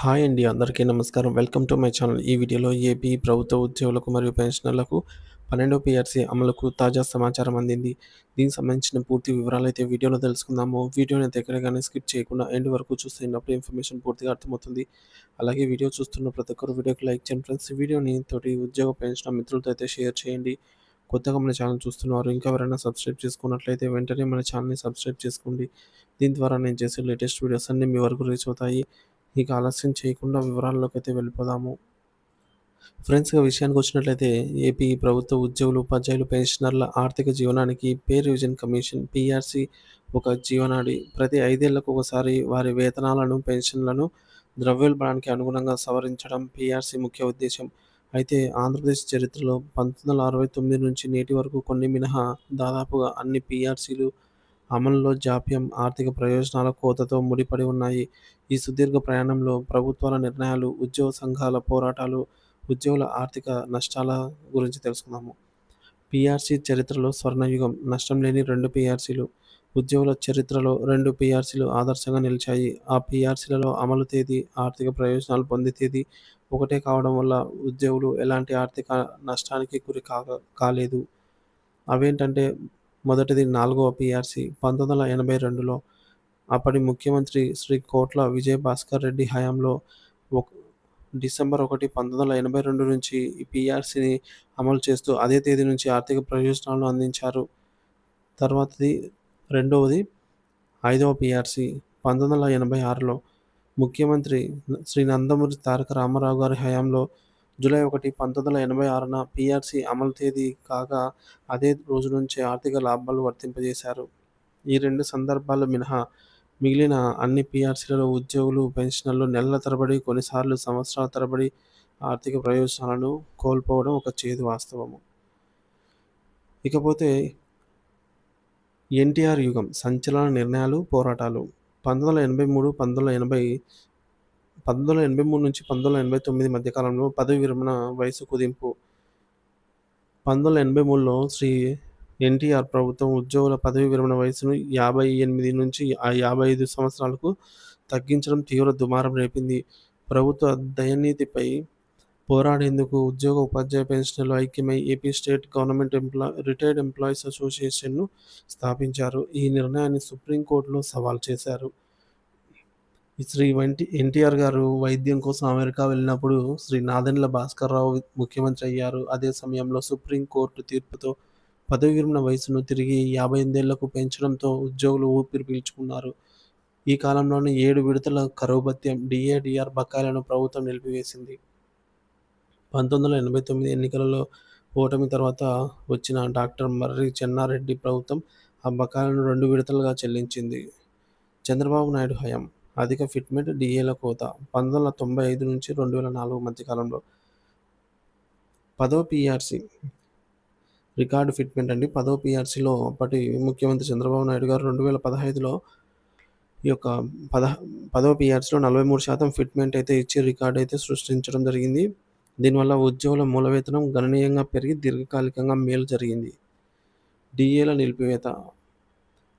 Hi అండి. అందరికీ నమస్కారం. Welcome to my channel. ఈ వీడియోలో ఏపీ ప్రభుత్వ ఉద్యోగులకు మరియు పెన్షనర్లకు 12వ పీఆర్సీ అమలుకు తాజా సమాచారం అందింది. దీనికి సంబంధించిన పూర్తి వివరాలైతే వీడియోలో తెలుసుకుందాము. వీడియోనైతే ఎక్కడ గాని స్కిప్ చేయకుండా ఎండ్ వరకు చూస్తున్నప్పుడు ఇన్ఫర్మేషన్ పూర్తిగా అర్థమవుతుంది. అలాగే వీడియో చూస్తున్న ప్రతి ఒక్కరు వీడియోకి లైక్ చేయండి ఫ్రెండ్స్. ఈ వీడియోని తోటి ఉద్యోగ పెన్షనర్ మిత్రులతో అయితే షేర్ చేయండి. కొత్తగా మన ఛానల్ చూస్తున్నవారు ఇంకా ఎవరైనా సబ్స్క్రైబ్ చేసుకున్నట్లయితే వెంటనే మన ఛానల్‌ని సబ్స్క్రైబ్ చేసుకోండి. దీని ద్వారా నేను చేసే లేటెస్ట్ వీడియోస్ అన్నీ మీ వరకు రీచ్ అవుతాయి. ఇక ఆలస్యం చేయకుండా వివరాల్లోకైతే వెళ్ళిపోదాము. ఫ్రెండ్స్ ఇక విషయానికొచ్చినట్లయితే ఏపీ ప్రభుత్వ ఉద్యోగులు, ఉపాధ్యాయులు, పెన్షనర్ల ఆర్థిక జీవనానికి పే రివిజన్ కమిషన్ పీఆర్సీ ఒక జీవనాడి. ప్రతి 5 ఏళ్లకు ఒకసారి వారి వేతనాలను, పెన్షన్లను ద్రవ్యోల్బణానికి అనుగుణంగా సవరించడం పీఆర్సీ ముఖ్య ఉద్దేశ్యం. అయితే ఆంధ్రప్రదేశ్ చరిత్రలో 1969 నుంచి నేటి వరకు కొన్ని మినహా దాదాపుగా అన్ని పీఆర్సీలు అమలులో జాప్యం, ఆర్థిక ప్రయోజనాల కోతతో ముడిపడి ఉన్నాయి. ఈ సుదీర్ఘ ప్రయాణంలో ప్రభుత్వాల నిర్ణయాలు, ఉద్యోగ సంఘాల పోరాటాలు, ఉద్యోగుల ఆర్థిక నష్టాల గురించి తెలుసుకుందాము. పీఆర్సీ చరిత్రలో స్వర్ణయుగం. నష్టం లేని 2 పీఆర్సీలు. ఉద్యోగుల చరిత్రలో 2 పీఆర్సీలు ఆదర్శంగా నిలిచాయి. ఆ పీఆర్సీలలో అమలు తేదీ, ఆర్థిక ప్రయోజనాలు పొందే తేదీ ఒకటే కావడం వల్ల ఉద్యోగులు ఎలాంటి ఆర్థిక నష్టానికి గురి కాలేదు. అవేంటంటే మొదటిది 4వ పీఆర్సీ 1982లో అప్పటి ముఖ్యమంత్రి శ్రీ కోట్ల విజయభాస్కర్ రెడ్డి హయాంలో ఒక్ డిసెంబర్ 1, 1982 నుంచి ఈ పీఆర్సీని అమలు చేస్తూ అదే తేదీ నుంచి ఆర్థిక ప్రయోజనాలను అందించారు. తర్వాతది రెండవది 5వ పీఆర్సీ 1986లో ముఖ్యమంత్రి శ్రీ నందమూరి తారక రామారావు గారి హయాంలో జూలై 1, 1986న పీఆర్సీ అమలు తేదీ కాగా అదే రోజు నుంచే ఆర్థిక లాభాలు వర్తింపజేశారు. ఈ 2 సందర్భాలు మినహా మిగిలిన అన్ని పీఆర్సీలలో ఉద్యోగులు, పెన్షనర్లు నెలల తరబడి, కొన్నిసార్లు సంవత్సరాల తరబడి ఆర్థిక ప్రయోజనాలను కోల్పోవడం ఒక చేదు వాస్తవము. ఇకపోతే ఎన్టీఆర్ యుగం సంచలన నిర్ణయాలు, పోరాటాలు 1983, 1983 నుంచి 1989 మధ్య కాలంలో పదవి విరమణ వయసు కుదింపు. 1983లో శ్రీ ఎన్టీఆర్ ప్రభుత్వం ఉద్యోగుల పదవీ విరమణ వయసును 58 నుంచి 55 సంవత్సరాలకు తగ్గించడం తీవ్ర దుమారం రేపింది. ప్రభుత్వ దయనీతిపై పోరాడేందుకు ఉద్యోగ, ఉపాధ్యాయ పెన్షనర్లు ఐక్యమై AP state government retired employees అసోసియేషన్‌ను స్థాపించారు. ఈ నిర్ణయాన్ని సుప్రీంకోర్టులో సవాల్ చేశారు. శ్రీ ఎన్టీఆర్ గారు వైద్యం కోసం అమెరికా వెళ్ళినప్పుడు శ్రీ నాదెండ్ల భాస్కర్‌రావు ముఖ్యమంత్రి అయ్యారు. అదే సమయంలో సుప్రీంకోర్టు తీర్పుతో పదవీ విరమణ వయసును తిరిగి 58 ఏళ్లకు పెంచడంతో ఉద్యోగులు ఊపిరి పీల్చుకున్నారు. ఈ కాలంలోనే 7 విడతల కరువు భత్యం, డీఏ, డీఆర్ బకాయిలను ప్రభుత్వం నిలిపివేసింది. 1989 ఎన్నికలలో ఓటమి తర్వాత వచ్చిన డాక్టర్ మర్రి చెన్నారెడ్డి ప్రభుత్వం ఆ బకాయిలను 2 విడతలుగా చెల్లించింది. చంద్రబాబు నాయుడు హయాం అధిక ఫిట్మెంట్, డీఏల కోత 1995 నుంచి 2004 మధ్య కాలంలో. 10వ పీఆర్సీ రికార్డ్ ఫిట్మెంట్ అండి. 10వ పీఆర్సీలో అప్పటి ముఖ్యమంత్రి చంద్రబాబు నాయుడు గారు 2015లో ఈ యొక్క 10వ పీఆర్సీలో 43% ఫిట్మెంట్ అయితే ఇచ్చి రికార్డ్ అయితే సృష్టించడం జరిగింది. దీనివల్ల ఉద్యోగుల మూల వేతనం గణనీయంగా పెరిగి దీర్ఘకాలికంగా మేలు జరిగింది. డీఏల నిలిపివేత,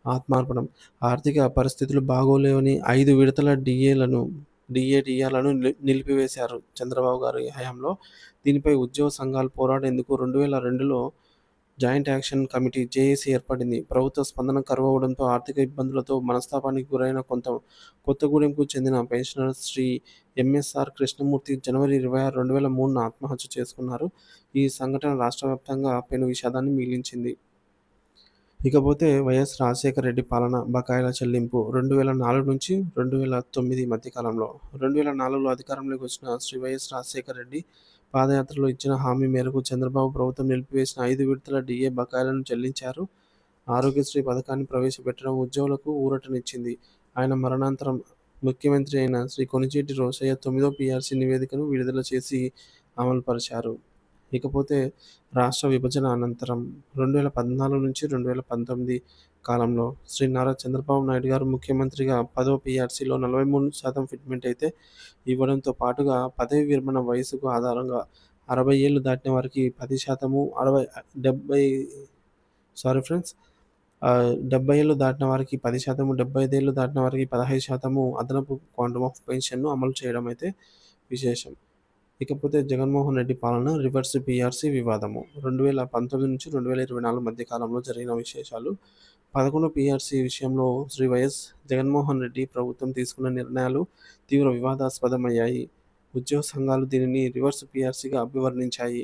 ఆత్మార్పణం. ఆర్థిక పరిస్థితులు బాగోలేవని 5 విడతల డీఏలను నిలిపివేశారు చంద్రబాబు గారి హయాంలో. దీనిపై ఉద్యోగ సంఘాలు పోరాడేందుకు 2002లో జాయింట్ యాక్షన్ కమిటీ జేఏసీ ఏర్పడింది. ప్రభుత్వ స్పందన కరువవడంతో ఆర్థిక ఇబ్బందులతో మనస్తాపానికి గురైన కొత్తగూడెంకు చెందిన పెన్షనర్ శ్రీ ఎంఎస్ఆర్ కృష్ణమూర్తి జనవరి 26, 2003న ఆత్మహత్య చేసుకున్నారు. ఈ సంఘటన రాష్ట్ర వ్యాప్తంగా పెను విషాదాన్ని మిగిల్చింది. ఇకపోతే వైఎస్ రాజశేఖర రెడ్డి పాలన, బకాయిల చెల్లింపు 2004 నుంచి 2009 మధ్య కాలంలో. 2004లో అధికారంలోకి వచ్చిన శ్రీ వైఎస్ రాజశేఖర రెడ్డి పాదయాత్రలో ఇచ్చిన హామీ మేరకు చంద్రబాబు ప్రభుత్వం నిలిపివేసిన 5 విడతల డీఏ బకాయిలను చెల్లించారు. ఆరోగ్యశ్రీ పథకాన్ని ప్రవేశపెట్టడం ఉద్యోగులకు ఊరటనిచ్చింది. ఆయన మరణానంతరం ముఖ్యమంత్రి అయిన శ్రీ కొణిజేటి రోశయ్య 9వ పీఆర్సీ నివేదికను విడుదల చేసి అమలుపరిచారు. ఇకపోతే రాష్ట్ర విభజన అనంతరం 2014 నుంచి 2019 కాలంలో శ్రీ నారా చంద్రబాబు నాయుడు గారు ముఖ్యమంత్రిగా 10వ పీఆర్సీలో 43% ఫిట్మెంట్ అయితే ఇవ్వడంతో పాటుగా పదవీ విరమణ వయసుకు ఆధారంగా 60 ఏళ్లు దాటిన వారికి 10%, 70 సారీ ఫ్రెండ్స్ 70 ఏళ్ళు దాటిన వారికి 10%, 75 ఏళ్ళు దాటిన వారికి 15% అదనపు క్వాంటమ్ ఆఫ్ పెన్షన్‌ను అమలు చేయడం అయితే విశేషం. ఇకపోతే జగన్మోహన్ రెడ్డి పాలన రివర్స్ పీఆర్సీ వివాదము. 2019-2024 మధ్య కాలంలో జరిగిన విశేషాలు. 11 పీఆర్సీ విషయంలో శ్రీ వైఎస్ జగన్మోహన్ రెడ్డి ప్రభుత్వం తీసుకున్న నిర్ణయాలు తీవ్ర వివాదాస్పదమయ్యాయి. ఉద్యోగ సంఘాలు దీనిని రివర్స్ పీఆర్సీగా అభివర్ణించాయి.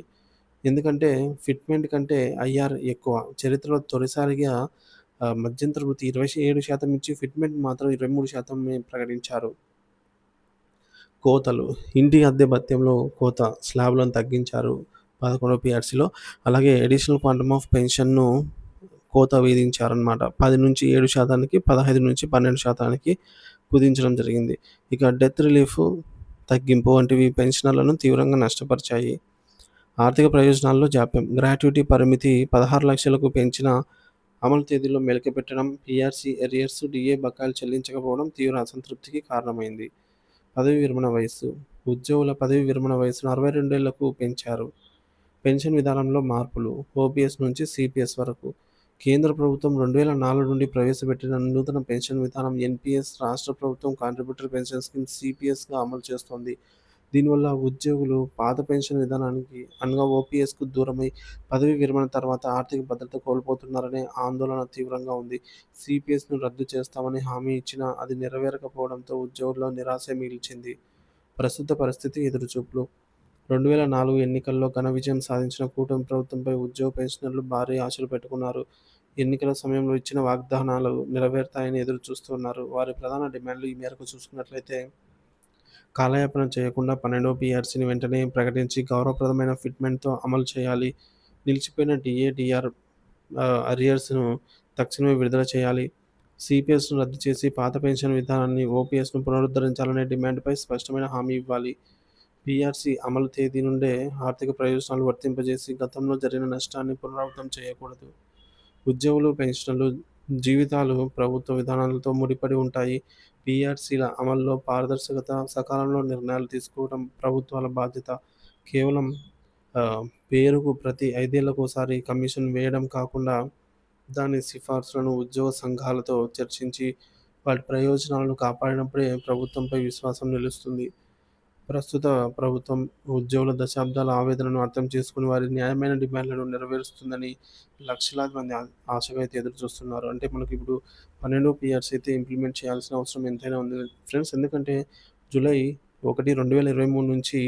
ఎందుకంటే ఫిట్‌మెంట్ కంటే ఐఆర్ ఎక్కువ. చరిత్రలో తొలిసారిగా మధ్యంతర వృత్తి 27% ఇచ్చి ఫిట్‌మెంట్ మాత్రం 23% ప్రకటించారు. కోతలు. ఇంటి అద్దె భత్యంలో కోత స్లాబ్‌లను తగ్గించారు 11 పీఆర్సీలో. అలాగే అడిషనల్ క్వాంటమ్ ఆఫ్ పెన్షన్‌ను కోత విధించారనమాట. 10-7%, 15-12% కుదించడం జరిగింది. ఇక డెత్ రిలీఫ్ తగ్గింపు వంటివి పెన్షనర్లను తీవ్రంగా నష్టపరిచాయి. ఆర్థిక ప్రయోజనాల్లో జాప్యం. గ్రాట్యుటీ పరిమితి 16 లక్షలకు పెంచిన అమలు తేదీలో మెలికపెట్టడం, పీఆర్సీ ఎరియర్స్, డీఏ బకాయిలు చెల్లించకపోవడం తీవ్ర అసంతృప్తికి కారణమైంది. పదవీ విరమణ వయస్సు. ఉద్యోగుల పదవీ విరమణ వయస్సును 62 ఏళ్లకు పెంచారు. పెన్షన్ విధానంలో మార్పులు. ఓపీఎస్ నుంచి సీపీఎస్ వరకు. కేంద్ర ప్రభుత్వం 2004 నుండి ప్రవేశపెట్టిన నూతన పెన్షన్ విధానం ఎన్‌పీఎస్, రాష్ట్ర ప్రభుత్వం కాంట్రిబ్యూటరీ పెన్షన్ స్కీమ్ సీపీఎస్‌గా అమలు చేస్తోంది. దీనివల్ల ఉద్యోగులు పాత పెన్షన్ విధానానికి అనగా ఓపీఎస్‌కు దూరమై పదవీ విరమణ తర్వాత ఆర్థిక భద్రత కోల్పోతున్నారనే ఆందోళన తీవ్రంగా ఉంది. సీపీఎస్‌ను రద్దు చేస్తామని హామీ ఇచ్చినా అది నెరవేరకపోవడంతో ఉద్యోగుల్లో నిరాశే మిగిల్చింది. ప్రస్తుత పరిస్థితి ఎదురుచూపులు. 2004 ఎన్నికల్లో ఘన విజయం సాధించిన కూటమి ప్రభుత్వంపై ఉద్యోగ పెన్షనర్లు భారీ ఆశలు పెట్టుకున్నారు. ఎన్నికల సమయంలో ఇచ్చిన వాగ్దానాలు నెరవేరుతాయని ఎదురుచూస్తున్నారు. వారి ప్రధాన డిమాండ్లు ఈ మేరకు చూసుకున్నట్లయితే కాలయాపన చేయకుండా 12వ పీఆర్సీని వెంటనే ప్రకటించి గౌరవప్రదమైన ఫిట్‌మెంట్‌తో అమలు చేయాలి. నిలిచిపోయిన డీఏ, డీఆర్ అరియర్స్‌ను తక్షణమే విడుదల చేయాలి. సీపీఎస్‌ను రద్దు చేసి పాత పెన్షన్ విధానాన్ని ఓపీఎస్‌ను పునరుద్ధరించాలనే డిమాండ్‌పై స్పష్టమైన హామీ ఇవ్వాలి. పీఆర్సీ అమలు తేదీ నుండే ఆర్థిక ప్రయోజనాలు వర్తింపజేసి గతంలో జరిగిన నష్టాన్ని పునరావృతం చేయకూడదు. ఉద్యోగులు, పెన్షనర్లు జీవితాలు ప్రభుత్వ విధానాలతో ముడిపడి ఉంటాయి. పీఆర్సీల అమల్లో పారదర్శకత, సకాలంలో నిర్ణయాలు తీసుకోవడం ప్రభుత్వాల బాధ్యత. కేవలం పేరుకు ప్రతి 5 ఏళ్లకోసారి కమిషన్ వేయడం కాకుండా దాని సిఫార్సులను ఉద్యోగ సంఘాలతో చర్చించి వాటి ప్రయోజనాలను కాపాడినప్పుడే ప్రభుత్వంపై విశ్వాసం నిలుస్తుంది. ప్రస్తుత ప్రభుత్వం ఉద్యోగుల దశాబ్దాల ఆవేదనను అర్థం చేసుకొని వారి న్యాయమైన డిమాండ్లను నెరవేరుస్తుందని లక్షలాది మంది ఆశగా అయితే ఎదురు చూస్తున్నారు. అంటే మనకిప్పుడు 12 పీఆర్సీ అయితే ఇంప్లిమెంట్ చేయాల్సిన అవసరం ఎంతైనా ఉంది ఫ్రెండ్స్. ఎందుకంటే జూలై 1, 2023 నుంచి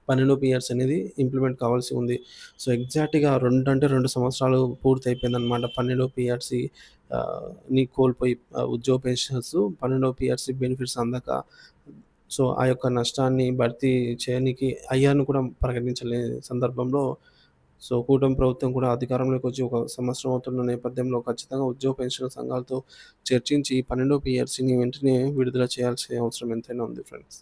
12 పీఆర్సీ అనేది ఇంప్లిమెంట్ కావాల్సి ఉంది. సో, ఎగ్జాక్ట్‌గా 2 సంవత్సరాలు పూర్తయిపోయిందనమాట. 12 పీఆర్సీ ని కోల్పోయి ఉద్యోగ పెన్షనర్స్ 12 పీఆర్సీ బెనిఫిట్స్ అందక సో, ఆ యొక్క నష్టాన్ని భర్తీ చేయనీకి ఐఆర్‌ను కూడా ప్రకటించలేని సందర్భంలో సో, కూటమి ప్రభుత్వం కూడా అధికారంలోకి వచ్చి ఒక సంవత్సరం అవుతున్న నేపథ్యంలో ఖచ్చితంగా ఉద్యోగ పెన్షన్ సంఘాలతో చర్చించి 12 పీఆర్సీని వెంటనే విడుదల చేయాల్సిన అవసరం ఎంతైనా ఉంది ఫ్రెండ్స్.